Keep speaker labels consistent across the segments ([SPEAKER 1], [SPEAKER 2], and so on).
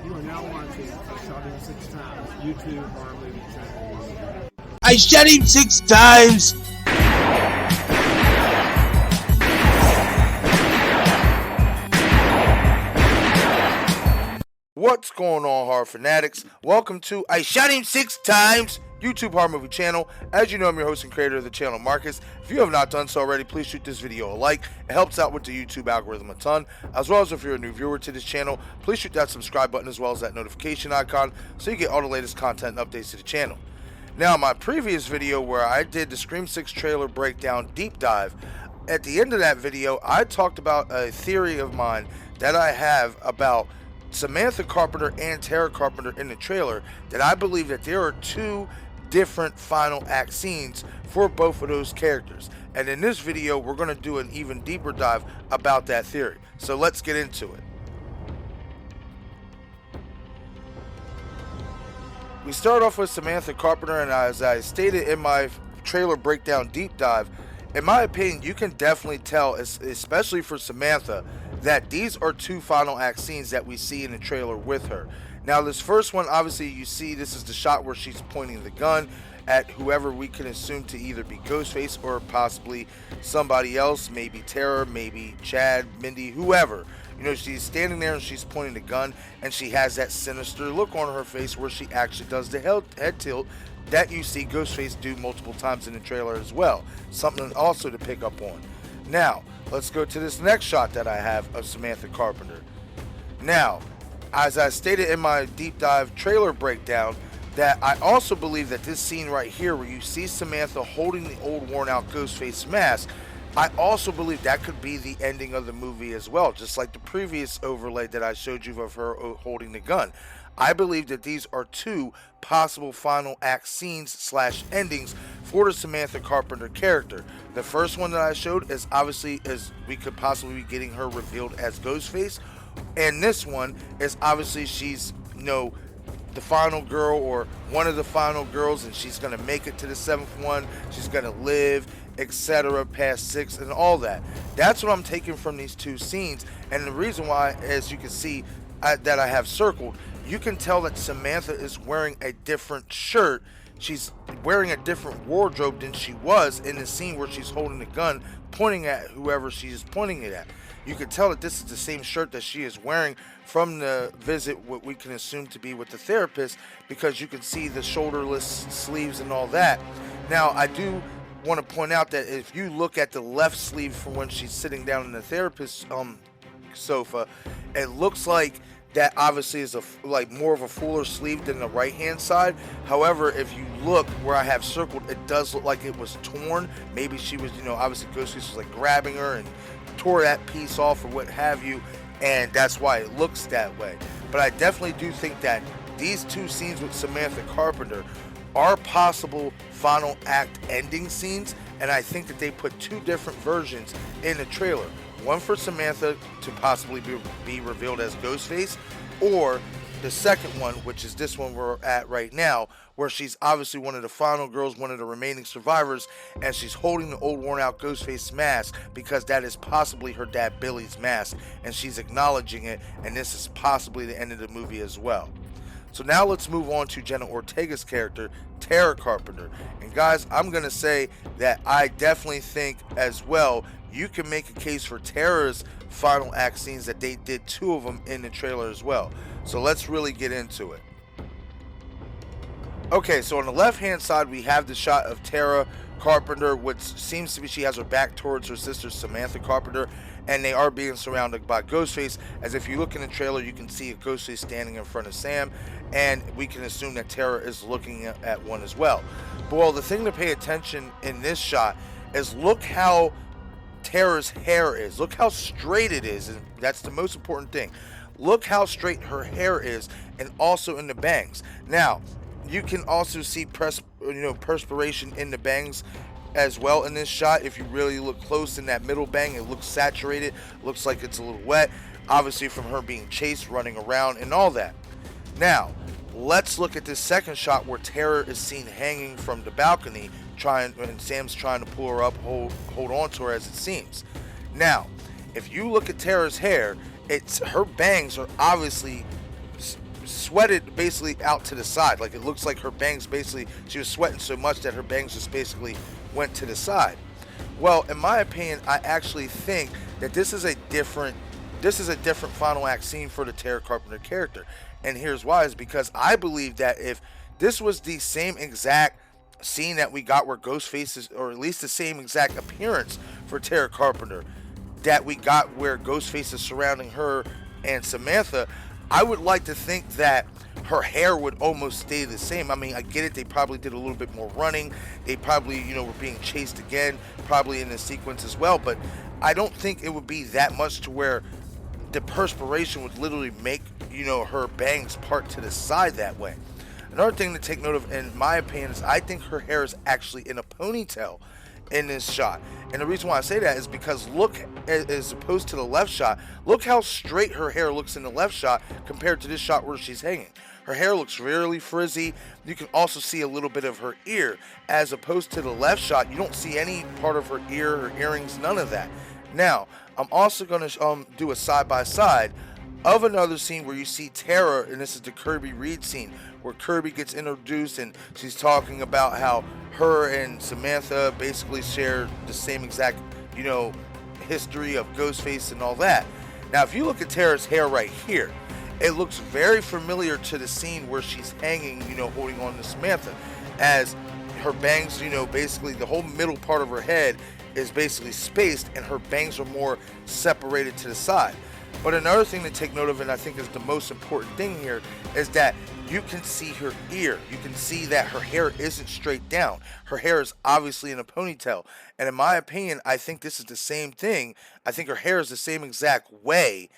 [SPEAKER 1] You are now watching Shot Him 6 Times YouTube horror movie channel.
[SPEAKER 2] I shot him 6 times.
[SPEAKER 3] What's going on, horror fanatics? Welcome to I Shot Him 6 Times YouTube horror movie channel. As you know, I'm your host and creator of the channel, Marcus. If you have not done so already, please shoot this video a like. It helps out with the YouTube algorithm a ton. As well as if you're a new viewer to this channel, please shoot that subscribe button as well as that notification icon so you get all the latest content and updates to the channel. Now, my previous video where I did the Scream 6 trailer breakdown deep dive, at the end of that video, I talked about a theory of mine that I have about Samantha Carpenter and Tara Carpenter in the trailer, that I believe that there are two different final act scenes for both of those characters. And in this video, we're going to do an even deeper dive about that theory. So let's get into it. We start off with Samantha Carpenter, and as I stated in my trailer breakdown deep dive, in my opinion, you can definitely tell, especially for Samantha, that these are two final act scenes that we see in the trailer with her. Now, this first one, obviously, you see this is the shot where she's pointing the gun at whoever we can assume to either be Ghostface or possibly somebody else, maybe Tara, maybe Chad, Mindy, whoever. You know, she's standing there and she's pointing the gun, and she has that sinister look on her face where she actually does the head tilt that you see Ghostface do multiple times in the trailer as well. Something also to pick up on. Now, let's go to this next shot that I have of Samantha Carpenter. Now, as I stated in my deep dive trailer breakdown, that I also believe that this scene right here where you see Samantha holding the old worn out Ghostface mask, I also believe that could be the ending of the movie as well, just like the previous overlay that I showed you of her holding the gun. I believe that these are two possible final act scenes slash endings for the Samantha Carpenter character. The first one that I showed is obviously as we could possibly be getting her revealed as Ghostface, and this one is obviously she's, you know, the final girl or one of the final girls, and she's gonna make it to the seventh one. She's gonna live, etc., past 6 and all that. That's what I'm taking from these two scenes, and the reason why, as you can see that I have circled, you can tell that Samantha is wearing a different shirt. She's wearing a different wardrobe than she was in the scene where she's holding the gun pointing at whoever she's pointing it at. You can tell that this is the same shirt that she is wearing from the visit, what we can assume to be with the therapist, because you can see the shoulderless sleeves and all that. Now, I do want to point out that if you look at the left sleeve from when she's sitting down in the therapist's sofa, it looks like that obviously is like more of a fuller sleeve than the right hand side. However, if you look where I have circled, it does look like it was torn. Maybe she was, you know, obviously Ghostface was like grabbing her and tore that piece off or what have you, and that's why it looks that way. But I definitely do think that these two scenes with Samantha Carpenter are possible final act ending scenes, and I think that they put two different versions in the trailer. One for Samantha to possibly be revealed as Ghostface, or the second one, which is this one we're at right now, where she's obviously one of the final girls, one of the remaining survivors, and she's holding the old worn out Ghostface mask because that is possibly her dad Billy's mask, and she's acknowledging it, and this is possibly the end of the movie as well. So now let's move on to Jenna Ortega's character, Tara Carpenter. And guys, I'm going to say that I definitely think as well you can make a case for Tara's final act scenes, that they did two of them in the trailer as well. So let's really get into it. Okay, so on the left hand side we have the shot of Tara Carpenter, which seems to be she has her back towards her sister Samantha Carpenter, and they are being surrounded by Ghostface. As if you look in the trailer, you can see a Ghostface standing in front of Sam, and we can assume that Tara is looking at one as well. But well, the thing to pay attention in this shot is look how Tara's hair is. Look how straight it is, and that's the most important thing. Look how straight her hair is, and also in the bangs. Now, you can also see perspiration in the bangs as well in this shot. If you really look close in that middle bang, it looks saturated, looks like it's a little wet, obviously from her being chased, running around, and all that. Now, let's look at this second shot where Tara is seen hanging from the balcony, and Sam's trying to pull her up, hold on to her as it seems. Now, if you look at Tara's hair, her bangs are obviously sweated basically out to the side. Like, it looks like her bangs basically, she was sweating so much that her bangs just basically went to the side. Well, in my opinion, I actually think that this is a different final act scene for the Tara Carpenter character. And here's why, is because I believe that if this was the same exact scene that we got where Ghostface is, or at least the same exact appearance for Tara Carpenter that we got where Ghostface is surrounding her and Samantha, I would like to think that her hair would almost stay the same. I mean, I get it, they probably did a little bit more running, they probably, were being chased again, probably in the sequence as well, but I don't think it would be that much to where the perspiration would literally make, her bangs part to the side that way. Another thing to take note of, in my opinion, is I think her hair is actually in a ponytail in this shot. And the reason why I say that is because look, as opposed to the left shot, look how straight her hair looks in the left shot compared to this shot where she's hanging. Her hair looks really frizzy. You can also see a little bit of her ear. As opposed to the left shot, you don't see any part of her ear, her earrings, none of that. Now, I'm also going to do a side-by-side of another scene where you see Tara, and this is the Kirby Reed scene, where Kirby gets introduced and she's talking about how her and Samantha basically share the same exact, history of Ghostface and all that. Now, if you look at Tara's hair right here, it looks very familiar to the scene where she's hanging, holding on to Samantha, as her bangs, basically the whole middle part of her head is basically spaced and her bangs are more separated to the side. But another thing to take note of, and I think is the most important thing here, is that you can see her ear. You can see that her hair isn't straight down. Her hair is obviously in a ponytail. And in my opinion, I think this is the same thing. I think her hair is the same exact way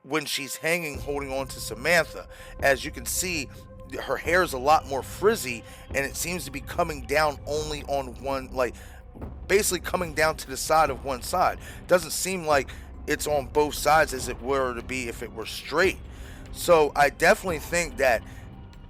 [SPEAKER 3] when she's hanging, holding on to Samantha. As you can see, her hair is a lot more frizzy, and it seems to be coming down only on one, like, basically coming down to the side of one side. Doesn't seem like it's on both sides as it were to be if it were straight. So I definitely think that,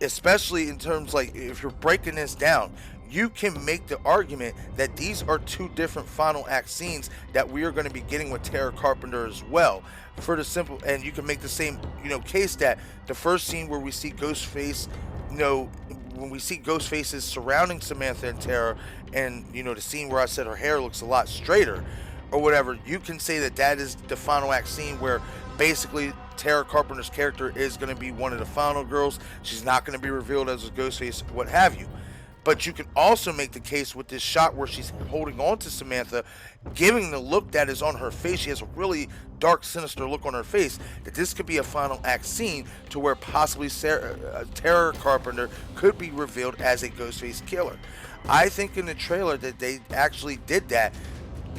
[SPEAKER 3] especially in terms, like, if you're breaking this down, you can make the argument that these are two different final act scenes that we are going to be getting with Tara Carpenter as well. For the simple, and you can make the same, case that the first scene where we see Ghostface, when we see Ghostface's surrounding Samantha and Tara, and the scene where I said her hair looks a lot straighter or whatever, you can say that that is the final act scene where basically Tara Carpenter's character is going to be one of the final girls. She's not going to be revealed as a Ghostface, what have you. But you can also make the case with this shot where she's holding on to Samantha, giving the look that is on her face. She has a really dark, sinister look on her face, that this could be a final act scene to where possibly Tara Carpenter could be revealed as a Ghostface killer. I think in the trailer that they actually did that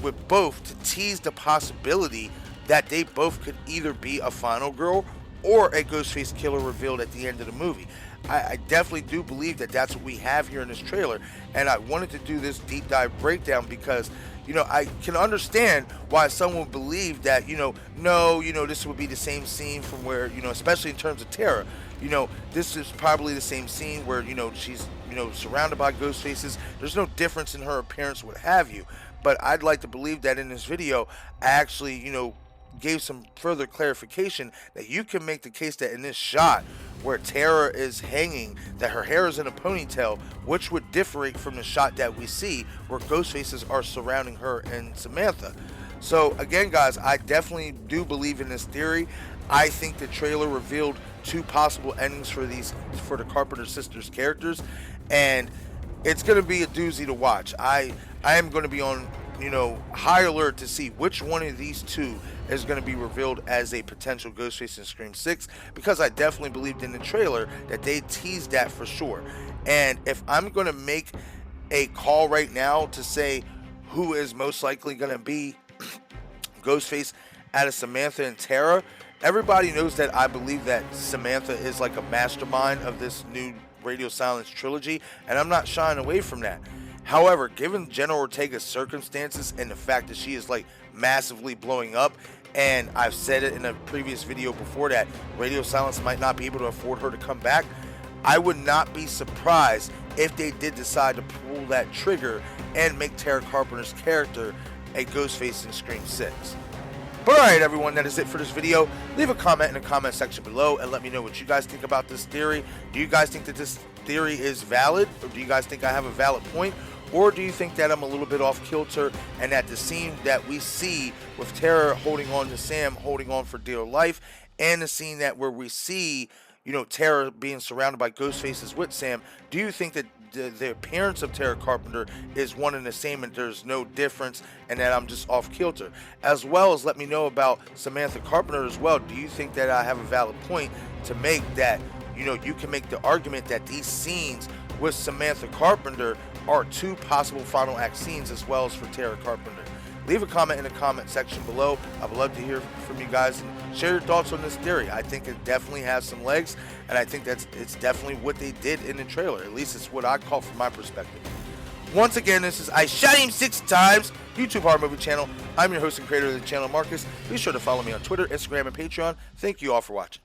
[SPEAKER 3] with both to tease the possibility that they both could either be a final girl or a Ghostface killer revealed at the end of the movie. I definitely do believe that that's what we have here in this trailer, and I wanted to do this deep dive breakdown because, I can understand why someone would believe that, no, this would be the same scene from where, especially in terms of Tara, this is probably the same scene where, she's, surrounded by ghost faces. There's no difference in her appearance, what have you. But I'd like to believe that in this video, I actually, gave some further clarification that you can make the case that in this shot where Tara is hanging, that her hair is in a ponytail, which would differ from the shot that we see where ghost faces are surrounding her and Samantha. So again, guys, I definitely do believe in this theory. I think the trailer revealed two possible endings for the Carpenter sisters characters, and it's going to be a doozy to watch. I am going to be on high alert to see which one of these two is going to be revealed as a potential Ghostface in Scream 6, because I definitely believed in the trailer that they teased that for sure. And if I'm going to make a call right now to say who is most likely going to be Ghostface out of Samantha and Tara, everybody knows that I believe that Samantha is like a mastermind of this new Radio Silence trilogy, and I'm not shying away from that. However, given Jenna Ortega's circumstances and the fact that she is like massively blowing up, and I've said it in a previous video before that Radio Silence might not be able to afford her to come back, I would not be surprised if they did decide to pull that trigger and make Tara Carpenter's character a Ghostface in Scream 6. But alright everyone, that is it for this video. Leave a comment in the comment section below and let me know what you guys think about this theory. Do you guys think that this theory is valid, or do you guys think I have a valid point? Or do you think that I'm a little bit off kilter and that the scene that we see with Tara holding on to Sam, holding on for dear life, and the scene that where we see, you know, Tara being surrounded by ghost faces with Sam, do you think that the appearance of Tara Carpenter is one and the same and there's no difference and that I'm just off kilter? As well as let me know about Samantha Carpenter as well. Do you think that I have a valid point to make that, you know, you can make the argument that these scenes with Samantha Carpenter are two possible final act scenes as well as for Tara Carpenter? Leave a comment in the comment section below. I would love to hear from you guys and share your thoughts on this theory. I think it definitely has some legs, and I think it's definitely what they did in the trailer. At least it's what I call from my perspective. Once again, this is I Shot Him 6 Times, YouTube horror movie channel. I'm your host and creator of the channel, Marcus. Be sure to follow me on Twitter, Instagram, and Patreon. Thank you all for watching.